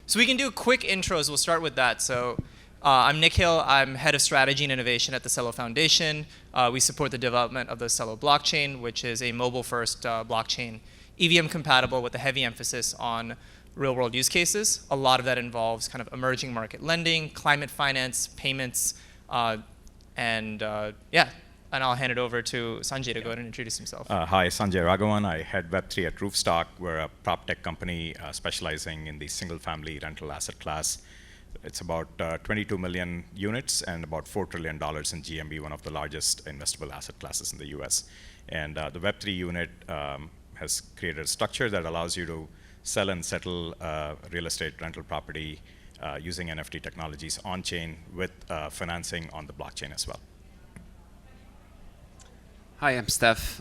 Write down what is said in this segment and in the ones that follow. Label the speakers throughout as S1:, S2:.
S1: So we can do quick intros. We'll start with that. So I'm Nikhil. I'm head of strategy and innovation at the Celo Foundation. We support the development of the Celo blockchain, which is a mobile-first blockchain, EVM compatible with a heavy emphasis on real-world use cases. A lot of that involves kind of emerging market lending, climate finance, payments, and I'll hand it over to Sanjay to go ahead and introduce himself.
S2: Hi, Sanjay Raghavan. I head Web3 at Roofstock. We're a prop tech company specializing in the single-family rental asset class. It's about 22 million units and about $4 trillion in GMV, one of the largest investable asset classes in the US. And the Web3 unit has created a structure that allows you to sell and settle real estate rental property using NFT technologies on-chain with financing on the blockchain as well.
S3: Hi, I'm Stef.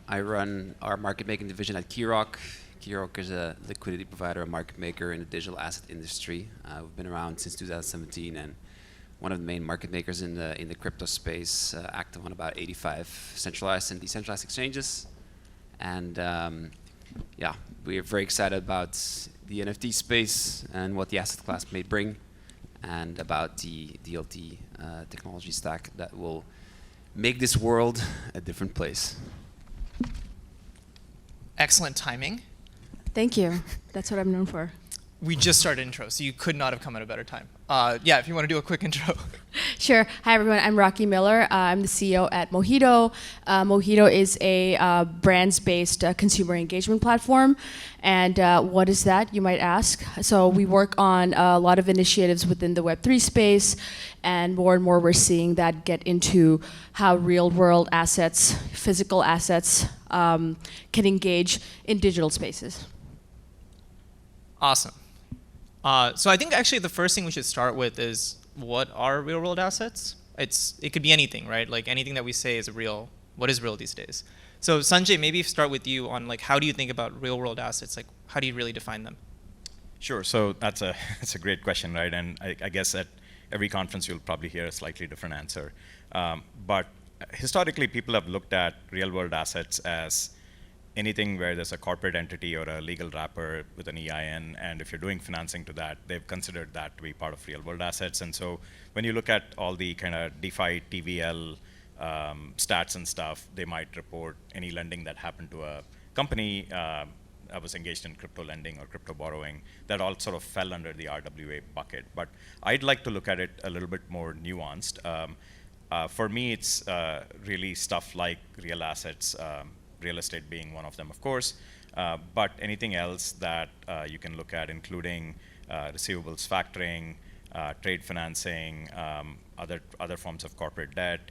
S3: I run our market making division at Keyrock. Keyrock is a liquidity provider, a market maker in the digital asset industry. We've been around since 2017 and one of the main market makers in the crypto space, active on about 85 centralized and decentralized exchanges. And yeah, we are very excited about the NFT space and what the asset class may bring, and about the DLT technology stack that will make this world a different place.
S1: Excellent timing.
S4: Thank you. That's what I'm known for.
S1: We just started intro, so you could not have come at a better time. Yeah, if you want to do a quick intro.
S4: Sure. Hi, everyone. I'm Raakhee Miller. I'm the CEO at Mojito. Mojito is a brands-based consumer engagement platform. And what is that, you might ask? So we work on a lot of initiatives within the Web3 space, and more we're seeing that get into how real-world assets, physical assets, can engage in digital spaces.
S1: Awesome. So I think actually the first thing we should start with is, what are real-world assets? It could be anything, right? Like anything that we say is real. What is real these days? So Sanjay, maybe start with you on like, how do you think about real-world assets? Like, how do you really define them?
S2: Sure. So that's a great question, right? And I guess at every conference you'll probably hear a slightly different answer. But historically, people have looked at real-world assets as anything where there's a corporate entity or a legal wrapper with an EIN, and if you're doing financing to that, they've considered that to be part of real-world assets. And so when you look at all the kind of DeFi, TVL stats and stuff, they might report any lending that happened to a company that was engaged in crypto lending or crypto borrowing. That all sort of fell under the RWA bucket. But I'd like to look at it a little bit more nuanced. For me, it's really stuff like real assets, real estate being one of them, of course, but anything else that you can look at, including receivables factoring, trade financing, other forms of corporate debt,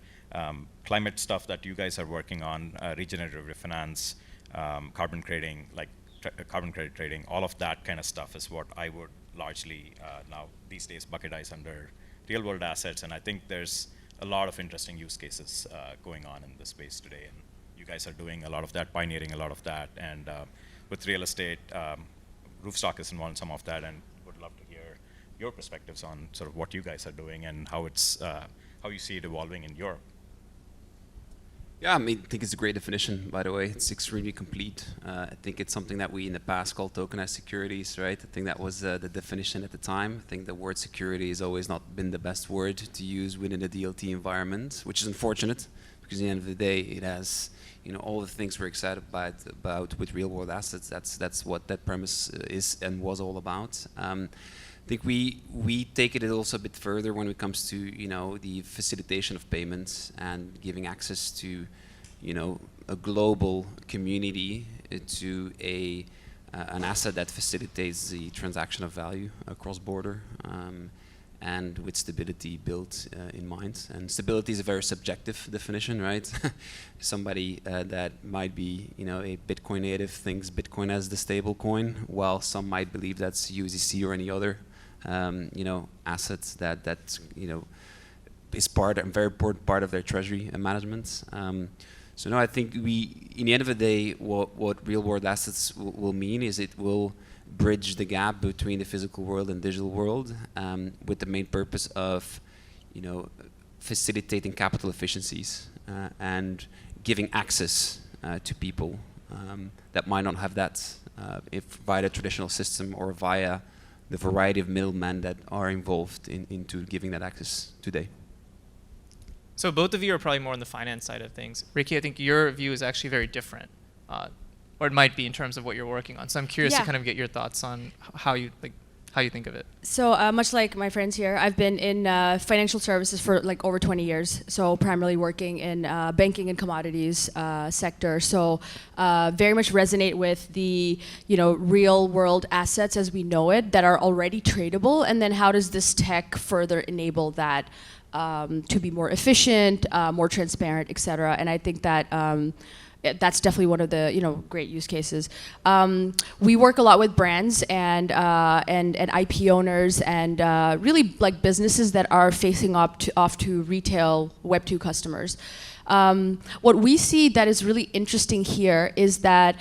S2: climate stuff that you guys are working on, regenerative finance, carbon trading, like carbon credit trading, all of that kind of stuff is what I would largely now these days bucketize under real-world assets. And I think there's a lot of interesting use cases going on in the space today. And you guys are doing a lot of that, pioneering a lot of that, and with real estate, Roofstock is involved in some of that, and would love to hear your perspectives on sort of what you guys are doing and how you see it evolving in Europe.
S3: Yeah, I mean, I think it's a great definition, by the way. It's extremely complete. I think it's something that we in the past called tokenized securities, right? I think that was the definition at the time. I think the word security has always not been the best word to use within a DLT environment, which is unfortunate, because at the end of the day, it has all the things we're excited about with real-world assets. That's what that premise is and was all about. I think we take it also a bit further when it comes to the facilitation of payments and giving access to a global community to an asset that facilitates the transaction of value across border. And with stability built in mind. And stability is a very subjective definition, right? Somebody that might be, a Bitcoin native thinks Bitcoin as the stable coin, while some might believe that's USDC or any other, assets that is a very important part of their treasury management. So no, I think in the end of the day, what real-world assets will mean is it will bridge the gap between the physical world and digital world, with the main purpose of, facilitating capital efficiencies and giving access to people that might not have that if via the traditional system or via the variety of middlemen that are involved into giving that access today.
S1: So both of you are probably more on the finance side of things. Raakhee, I think your view is actually very different, or it might be in terms of what you're working on. So I'm curious to kind of get your thoughts on how you think of it.
S4: So much like my friends here, I've been in financial services for like over 20 years. So primarily working in banking and commodities sector. So very much resonate with the real world assets as we know it that are already tradable. And then how does this tech further enable that to be more efficient, more transparent, et cetera. And I think that that's definitely one of the great use cases. We work a lot with brands and IP owners and really like businesses that are facing off to retail Web2 customers. What we see that is really interesting here is that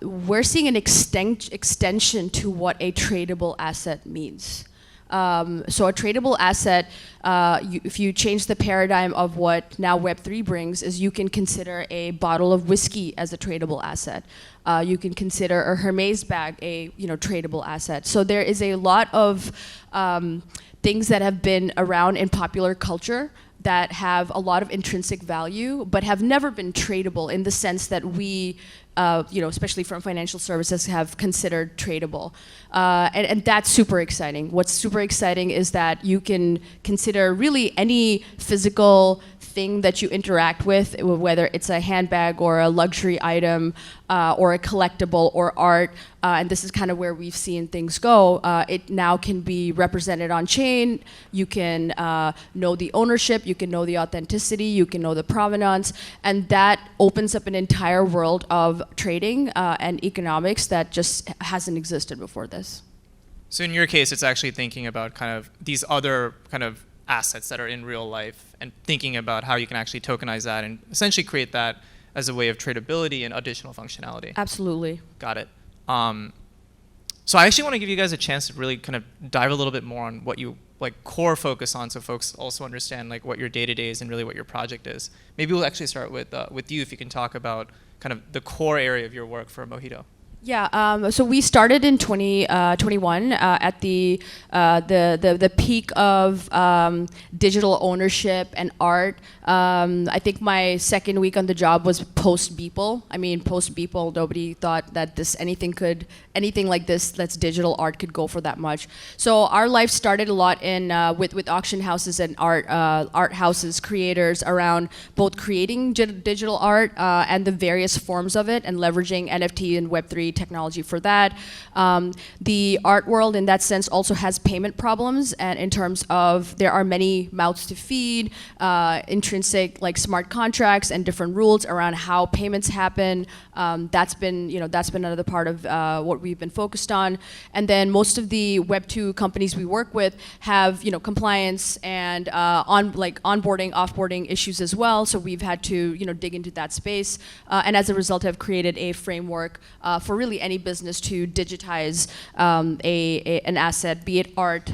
S4: we're seeing an extension to what a tradable asset means. So a tradable asset, if you change the paradigm of what now Web3 brings, is you can consider a bottle of whiskey as a tradable asset. You can consider a Hermes bag a tradable asset. So there is a lot of things that have been around in popular culture that have a lot of intrinsic value, but have never been tradable in the sense that we, especially from financial services, have considered tradable. And that's super exciting. What's super exciting is that you can consider really any physical thing that you interact with, whether it's a handbag or a luxury item or a collectible or art, and this is kind of where we've seen things go. It now can be represented on chain. You can know the ownership, you can know the authenticity, you can know the provenance, and that opens up an entire world of trading and economics that just hasn't existed before this.
S1: So in your case, it's actually thinking about kind of these other kind of assets that are in real life and thinking about how you can actually tokenize that and essentially create that as a way of tradability and additional functionality.
S4: Absolutely.
S1: Got it. So I actually want to give you guys a chance to really kind of dive a little bit more on what you core focus on, so folks also understand what your day-to-day is and really what your project is. Maybe we'll actually start with you, if you can talk about kind of the core area of your work for Mojito.
S4: Yeah, so we started in 2021 at the peak of digital ownership and art. I think my second week on the job was post-Beeple. I mean, post-Beeple, nobody thought that anything like this that's digital art could go for that much. So our life started a lot in with auction houses and art houses, creators around both creating digital art and the various forms of it, and leveraging NFT and Web3 technology for that. The art world in that sense also has payment problems, and in terms of there are many mouths to feed, intrinsic smart contracts and different rules around how payments happen. That's been another part of what we've been focused on. And then most of the Web2 companies we work with have compliance and onboarding, offboarding issues as well. So we've had to dig into that space, and as a result have created a framework for really any business to digitize an asset, be it art,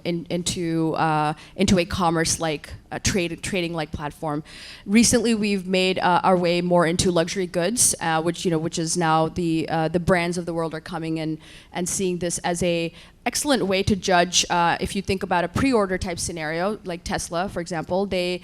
S4: into a commerce-like trading-like platform. Recently, we've made our way more into luxury goods, which is now the brands of the world are coming in and seeing this as a excellent way to judge. If you think about a pre-order type scenario, like Tesla, for example, they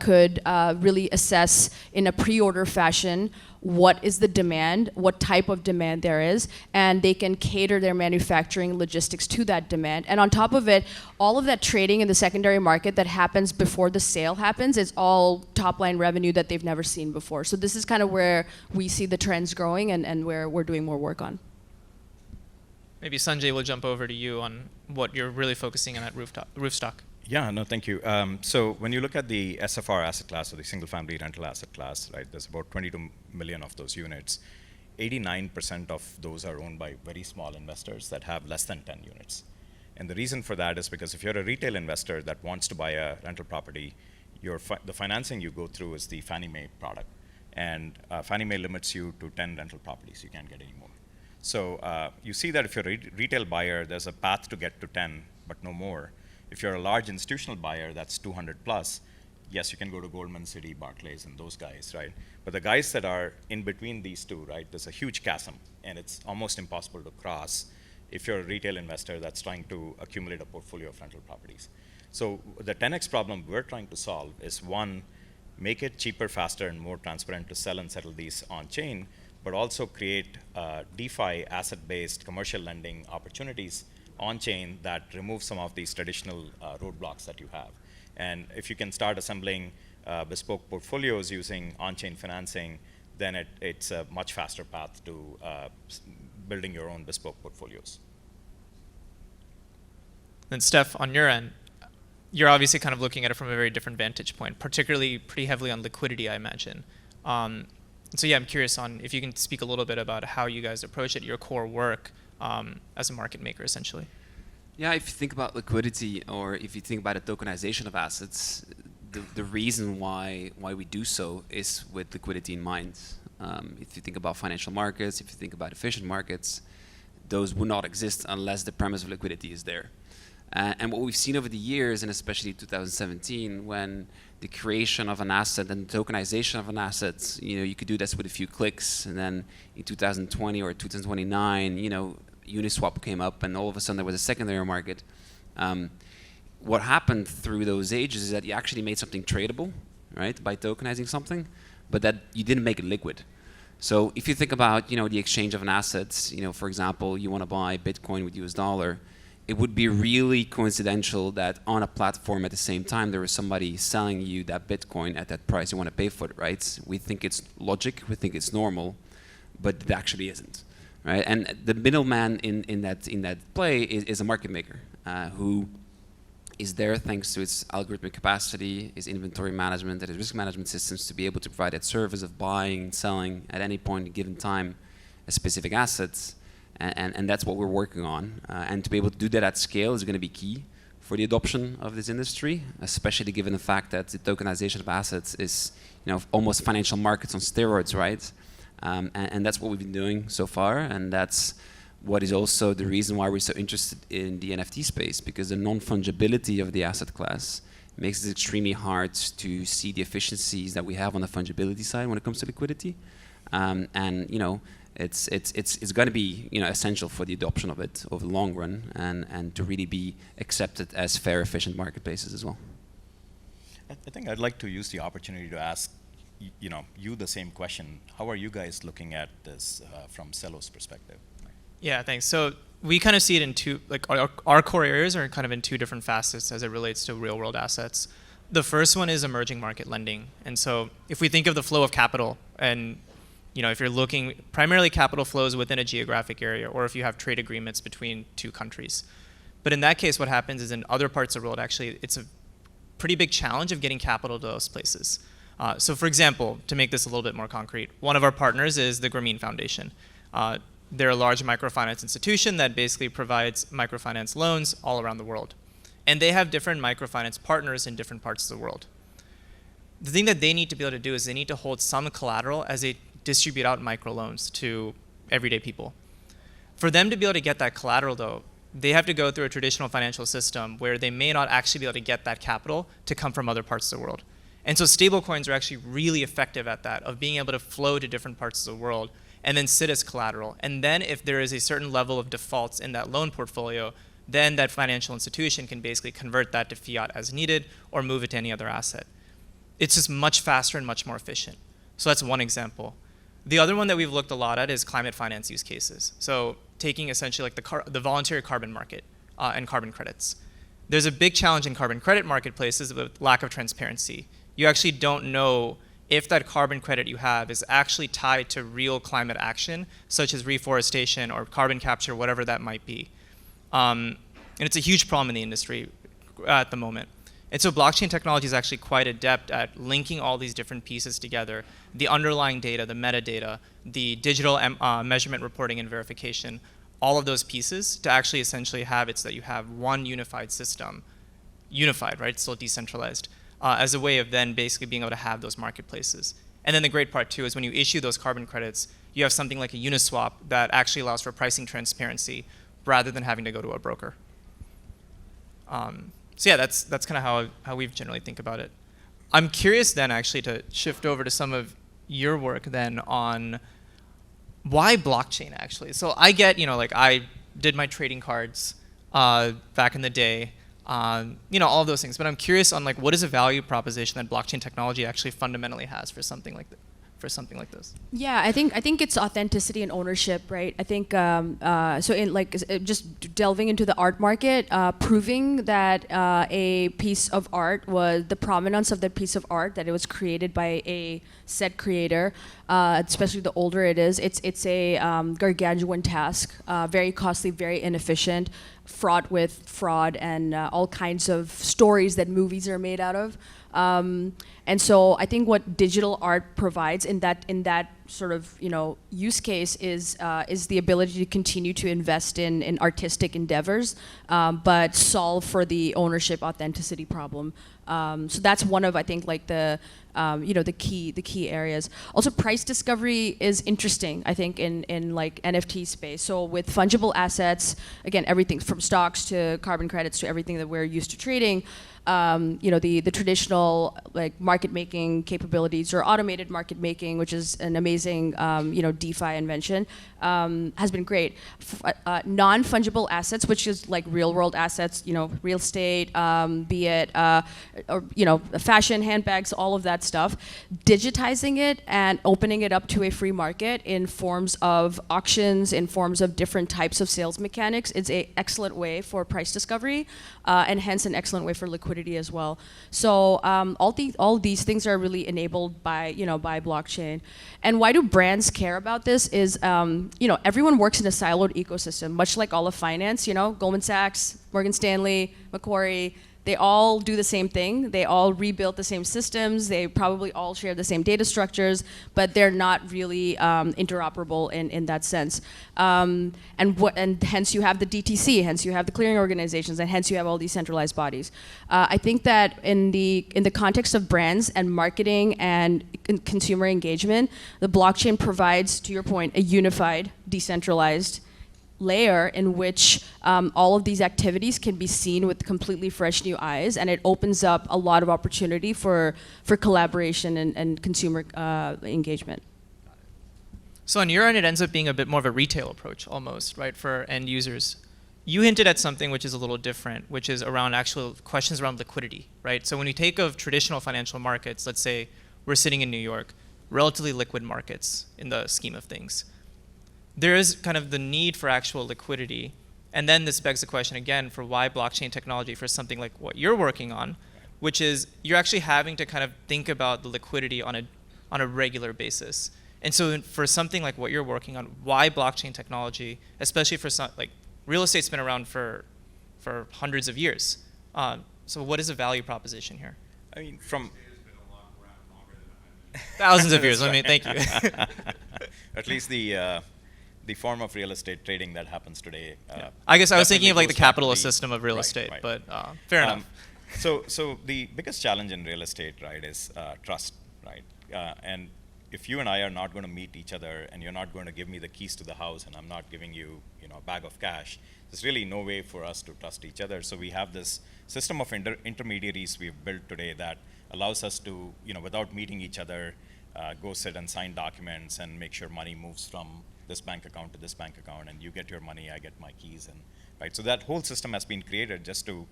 S4: could really assess in a pre-order fashion what is the demand, what type of demand there is, and they can cater their manufacturing logistics to that demand. And on top of it, all of that trading in the secondary market that happens before the sale happens is all top-line revenue that they've never seen before. So this is kind of where we see the trends growing and where we're doing more work on.
S1: Maybe Sanjay will jump over to you on what you're really focusing on at Roofstock.
S2: Yeah, no, thank you. So when you look at the SFR asset class, or the single-family rental asset class, right, there's about 22 million of those units. 89% of those are owned by very small investors that have less than 10 units. And the reason for that is because if you're a retail investor that wants to buy a rental property, the financing you go through is the Fannie Mae product. And Fannie Mae limits you to 10 rental properties. You can't get any more. So you see that if you're a retail buyer, there's a path to get to 10, but no more. If you're a large institutional buyer, that's 200 plus, yes, you can go to Goldman, Citi, Barclays, and those guys, right? But the guys that are in between these two, right, there's a huge chasm, and it's almost impossible to cross if you're a retail investor that's trying to accumulate a portfolio of rental properties. So the 10x problem we're trying to solve is, one, make it cheaper, faster, and more transparent to sell and settle these on-chain, but also create DeFi asset-based commercial lending opportunities on-chain that remove some of these traditional roadblocks that you have. And if you can start assembling bespoke portfolios using on-chain financing, then it's a much faster path to building your own bespoke portfolios.
S1: Then Stef, on your end, you're obviously kind of looking at it from a very different vantage point, particularly pretty heavily on liquidity, I imagine. So yeah, I'm curious on if you can speak a little bit about how you guys approach it, your core work as a market maker, essentially.
S3: Yeah, if you think about liquidity, or if you think about the tokenization of assets, the reason why we do so is with liquidity in mind. If you think about financial markets, if you think about efficient markets, those would not exist unless the premise of liquidity is there. And what we've seen over the years, and especially 2017, when the creation of an asset and the tokenization of an asset, you could do this with a few clicks, and then in 2020 or 2029, Uniswap came up, and all of a sudden there was a secondary market. What happened through those ages is that you actually made something tradable, right, by tokenizing something, but that you didn't make it liquid. So if you think about, the exchange of an asset, for example, you want to buy Bitcoin with US dollar, it would be really coincidental that on a platform at the same time there was somebody selling you that Bitcoin at that price you want to pay for it, right? We think it's logic, we think it's normal, but it actually isn't, right? And the middleman in that play is a market maker who is there thanks to its algorithmic capacity, its inventory management, and its risk management systems to be able to provide that service of buying and selling at any point in a given time a specific asset. And that's what we're working on. And to be able to do that at scale is going to be key for the adoption of this industry, especially given the fact that the tokenization of assets is, almost financial markets on steroids, right? And that's what we've been doing so far, and that's what is also the reason why we're so interested in the NFT space, because the non-fungibility of the asset class makes it extremely hard to see the efficiencies that we have on the fungibility side when it comes to liquidity. It's going to be essential for the adoption of it over the long run, and to really be accepted as fair, efficient marketplaces as well.
S2: I think I'd like to use the opportunity to ask you the same question. How are you guys looking at this from Cello's perspective?
S1: Yeah, thanks. So we kind of see it in two, like our core areas are kind of in two different facets as it relates to real world assets. The first one is emerging market lending. And so if we think of the flow of capital, and if you're looking primarily capital flows within a geographic area, or if you have trade agreements between two countries. But in that case, what happens is in other parts of the world, actually, it's a pretty big challenge of getting capital to those places. So for example, to make this a little bit more concrete, one of our partners is the Grameen Foundation. They're a large microfinance institution that basically provides microfinance loans all around the world. And they have different microfinance partners in different parts of the world. The thing that they need to be able to do is they need to hold some collateral as they distribute out microloans to everyday people. For them to be able to get that collateral, though, they have to go through a traditional financial system where they may not actually be able to get that capital to come from other parts of the world. And so stablecoins are actually really effective at that, of being able to flow to different parts of the world and then sit as collateral. And then if there is a certain level of defaults in that loan portfolio, then that financial institution can basically convert that to fiat as needed or move it to any other asset. It's just much faster and much more efficient. So that's one example. The other one that we've looked a lot at is climate finance use cases. So taking essentially like the voluntary carbon market and carbon credits. There's a big challenge in carbon credit marketplaces with lack of transparency. You actually don't know if that carbon credit you have is actually tied to real climate action, such as reforestation or carbon capture, whatever that might be. And it's a huge problem in the industry at the moment. And so blockchain technology is actually quite adept at linking all these different pieces together, the underlying data, the metadata, the digital measurement reporting and verification, all of those pieces to actually essentially have it so that you have one unified system, unified, right, still decentralized, as a way of then basically being able to have those marketplaces. And then the great part too is when you issue those carbon credits, you have something like a Uniswap that actually allows for pricing transparency rather than having to go to a broker. So yeah, that's kind of how we generally think about it. I'm curious then actually to shift over to some of your work then on why blockchain actually. So I get, like I did my trading cards back in the day. All of those things. But I'm curious on like what is a value proposition that blockchain technology actually fundamentally has for something like this.
S4: Yeah, I think it's authenticity and ownership, right? I think so. In like just delving into the art market, proving that a piece of art was the provenance of that piece of art, that it was created by a said creator, especially the older it is, it's a gargantuan task, very costly, very inefficient, fraught with fraud and all kinds of stories that movies are made out of. And so I think what digital art provides in that sort of use case is the ability to continue to invest in artistic endeavors, but solve for the ownership authenticity problem. So that's one of, I think, like the key areas. Also, price discovery is interesting, I think, in like NFT space. So with fungible assets, again, everything from stocks to carbon credits to everything that we're used to trading. The traditional like market making capabilities or automated market making, which is an amazing DeFi invention, has been great. Non-fungible assets, which is like real world assets, real estate, be it fashion, handbags, all of that stuff. Digitizing it and opening it up to a free market in forms of auctions, in forms of different types of sales mechanics, is an excellent way for price discovery, and hence an excellent way for liquidity as well. So all these things are really enabled by blockchain. And why do brands care about this is everyone works in a siloed ecosystem, much like all of finance. Goldman Sachs, Morgan Stanley, Macquarie. They all do the same thing. They all rebuild the same systems. They probably all share the same data structures, but they're not really interoperable in that sense. And hence you have the DTC, hence you have the clearing organizations, and hence you have all these centralized bodies. I think that in the context of brands and marketing and consumer engagement, the blockchain provides, to your point, a unified, decentralized layer in which all of these activities can be seen with completely fresh new eyes, and it opens up a lot of opportunity for collaboration and consumer engagement.
S1: So on your end, it ends up being a bit more of a retail approach almost, right, for end users. You hinted at something which is a little different, which is around actual questions around liquidity, right? So when you take of traditional financial markets, let's say we're sitting in New York, relatively liquid markets in the scheme of things. There is kind of the need for actual liquidity. And then this begs the question again for why blockchain technology for something like what you're working on, which is you're actually having to kind of think about the liquidity on a regular basis. And so for something like what you're working on, why blockchain technology, especially for some, like real estate's been around for hundreds of years. So what is the value proposition here?
S2: I mean, from
S1: thousands of years. I mean, thank you.
S2: At least the form of real estate trading that happens today.
S1: I guess I was thinking of like the
S2: goes back to
S1: capitalist system of real estate,
S2: right.
S1: but fair enough.
S2: So the biggest challenge in real estate, right, is trust, right? And if you and I are not going to meet each other, and you're not going to give me the keys to the house, and I'm not giving you, a bag of cash, there's really no way for us to trust each other. So we have this system of intermediaries we've built today that allows us to, without meeting each other, go sit and sign documents and make sure money moves from this bank account to this bank account, and you get your money, I get my keys, and right. So that whole system has been created just to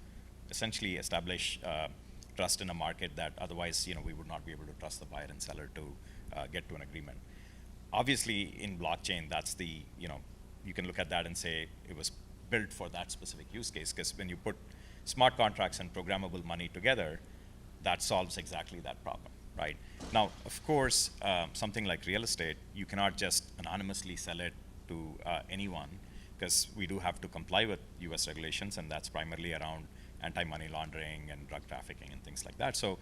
S2: essentially establish trust in a market that otherwise, we would not be able to trust the buyer and seller to get to an agreement. Obviously, in blockchain, that's the you can look at that and say it was built for that specific use case, because when you put smart contracts and programmable money together, that solves exactly that problem. Right. Now, of course, something like real estate, you cannot just anonymously sell it to anyone, because we do have to comply with US regulations, and that's primarily around anti-money laundering and drug trafficking and things like that. So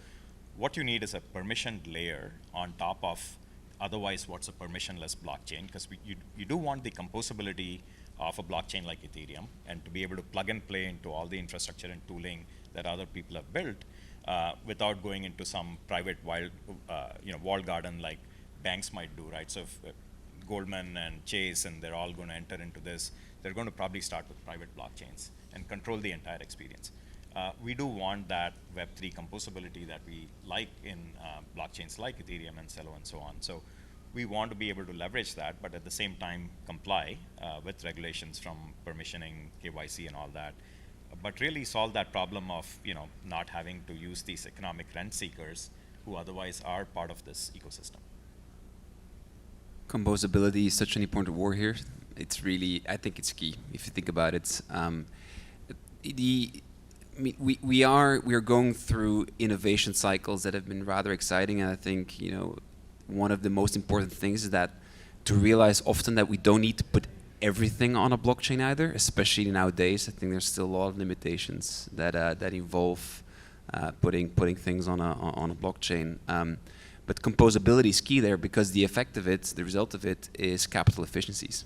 S2: what you need is a permissioned layer on top of otherwise what's a permissionless blockchain, because you do want the composability of a blockchain like Ethereum, and to be able to plug and play into all the infrastructure and tooling that other people have built, without going into some private walled garden like banks might do, right? So if Goldman and Chase and they're all going to enter into this, they're going to probably start with private blockchains and control the entire experience. We do want that Web3 composability that we like in blockchains like Ethereum and Celo and so on. So we want to be able to leverage that, but at the same time comply with regulations from permissioning, KYC, and all that. But really solve that problem of not having to use these economic rent seekers who otherwise are part of this ecosystem.
S3: Composability is such an important word here. It's really, I think it's key if you think about it. We are going through innovation cycles that have been rather exciting, and I think one of the most important things is that to realize often that we don't need to put everything on a blockchain either, especially nowadays. I think there's still a lot of limitations that involve putting things on a blockchain. But composability is key there because the effect of it, the result of it, is capital efficiencies.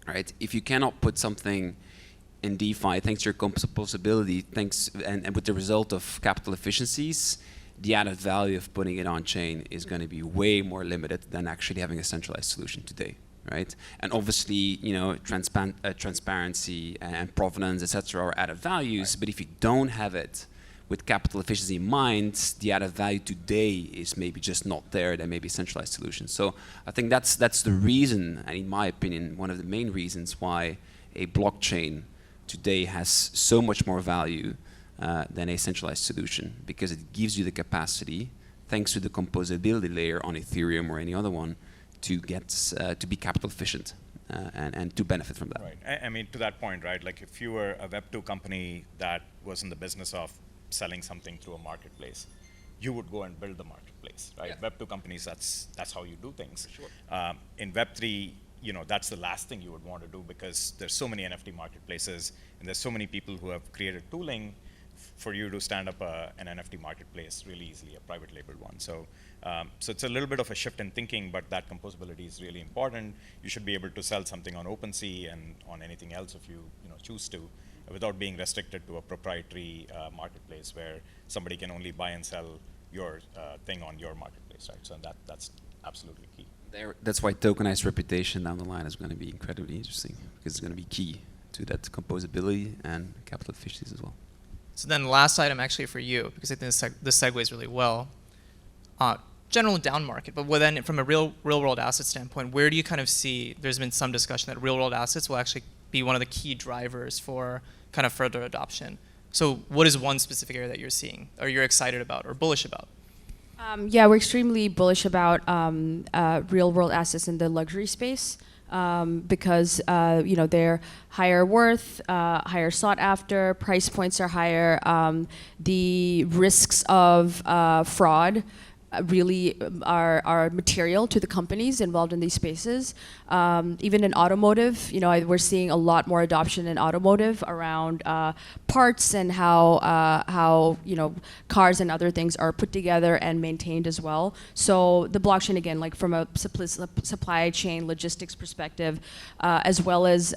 S3: Right? If you cannot put something in DeFi thanks to your composability, and with the result of capital efficiencies, the added value of putting it on chain is going to be way more limited than actually having a centralized solution today. Right? And obviously, transparency and provenance, etc., are added values. Right. But if you don't have it with capital efficiency in mind, the added value today is maybe just not there. There may be centralized solutions. So I think that's the reason, and in my opinion, one of the main reasons why a blockchain today has so much more value than a centralized solution, because it gives you the capacity, thanks to the composability layer on Ethereum or any other one, to get to be capital efficient and to benefit from that.
S2: Right. I mean, to that point, right? Like if you were a Web2 company that was in the business of selling something through a marketplace, you would go and build the marketplace, right? Yeah. Web2 companies, that's how you do things. For sure. In Web3, that's the last thing you would want to do because there's so many NFT marketplaces and there's so many people who have created tooling for you to stand up an NFT marketplace really easily, a private labeled one. So it's a little bit of a shift in thinking, but that composability is really important. You should be able to sell something on OpenSea and on anything else if you choose to, without being restricted to a proprietary marketplace where somebody can only buy and sell your thing on your marketplace, right? So that's absolutely key.
S3: That's why tokenized reputation down the line is going to be incredibly interesting, because it's going to be key to that composability and capital efficiencies as well.
S1: So then the last item actually for you, because I think this segues really well. General down market, but then from a real world asset standpoint, where do you kind of see, there's been some discussion that real world assets will actually be one of the key drivers for kind of further adoption. So what is one specific area that you're seeing, or you're excited about, or bullish about?
S4: Yeah, we're extremely bullish about real world assets in the luxury space. Because they're higher worth, higher sought after, price points are higher, the risks of fraud really are material to the companies involved in these spaces. Even in automotive, we're seeing a lot more adoption in automotive around parts and how cars and other things are put together and maintained as well. So the blockchain, again, like from a supply chain logistics perspective, as well as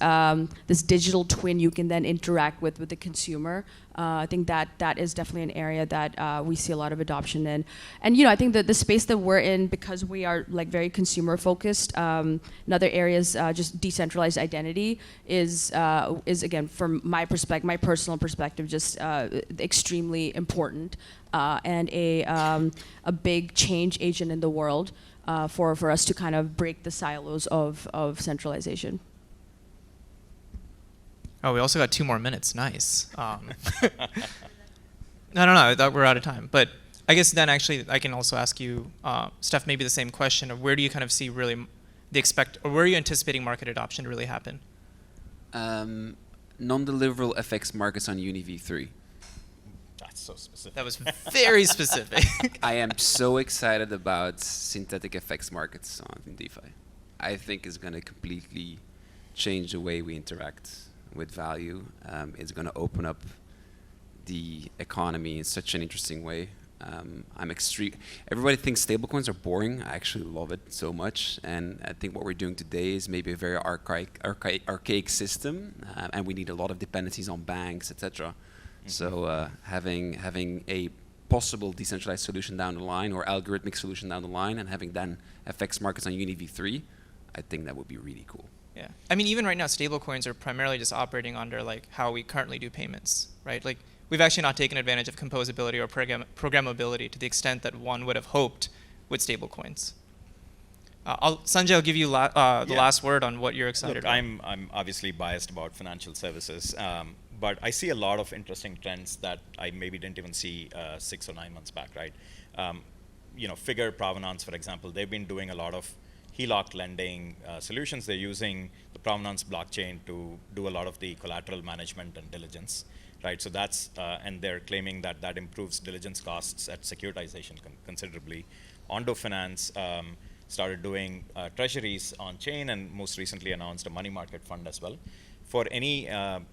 S4: this digital twin you can then interact with the consumer. I think that is definitely an area that we see a lot of adoption in. And I think that the space that we're in, because we are like very consumer focused, in other areas, just decentralized identity is again, from my perspective, my personal perspective, just extremely important and a big change agent in the world for us to kind of break the silos of centralization.
S1: Oh, we also got 2 more minutes. Nice. No, I thought we're out of time. But I guess then actually I can also ask you, Stef, maybe the same question of where do you kind of see really or where are you anticipating market adoption to really happen?
S3: Non-deliverable FX markets on UniV3.
S2: That's so specific.
S1: That was very specific.
S3: I am so excited about synthetic FX markets on DeFi. I think it's going to completely change the way we interact with value. It's going to open up the economy in such an interesting way. Everybody thinks stablecoins are boring. I actually love it so much, and I think what we're doing today is maybe a very archaic system, and we need a lot of dependencies on banks, etc. Mm-hmm. So having a possible decentralized solution down the line, or algorithmic solution down the line, and having then FX markets on UniV3, I think that would be really cool.
S1: Yeah, I mean, even right now, stablecoins are primarily just operating under like how we currently do payments, right? Like we've actually not taken advantage of composability or programmability to the extent that one would have hoped with stablecoins. Sanjay, I'll give you the
S2: Yeah.
S1: last word on what you're excited
S2: Look,
S1: about.
S2: I'm obviously biased about financial services, but I see a lot of interesting trends that I maybe didn't even see 6 or 9 months back, right? Figure provenance, for example, they've been doing a lot of HELOC lending solutions. They're using the provenance blockchain to do a lot of the collateral management and diligence, right? So that's, and they're claiming that that improves diligence costs at securitization considerably. Ondo Finance started doing treasuries on chain, and most recently announced a money market fund as well. For any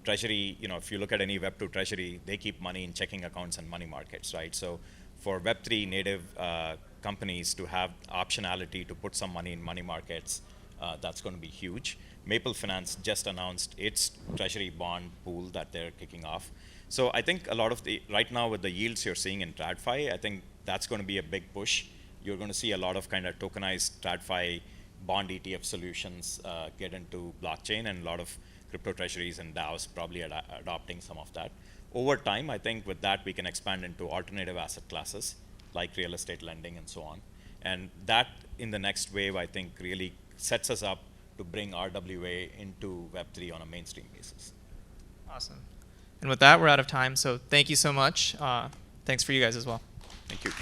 S2: treasury, if you look at any Web2 treasury, they keep money in checking accounts and money markets, right? So for Web3 native companies to have optionality to put some money in money markets, that's going to be huge. Maple Finance just announced its treasury bond pool that they're kicking off. So I think a lot of right now with the yields you're seeing in TradFi, I think that's going to be a big push. You're going to see a lot of kind of tokenized TradFi bond ETF solutions get into blockchain, and a lot of crypto treasuries and DAOs probably adopting some of that. Over time, I think with that we can expand into alternative asset classes like real estate lending and so on. And that in the next wave, I think really sets us up to bring RWA into Web3 on a mainstream basis.
S1: Awesome. And with that, we're out of time. So thank you so much. Thanks for you guys as well.
S2: Thank you.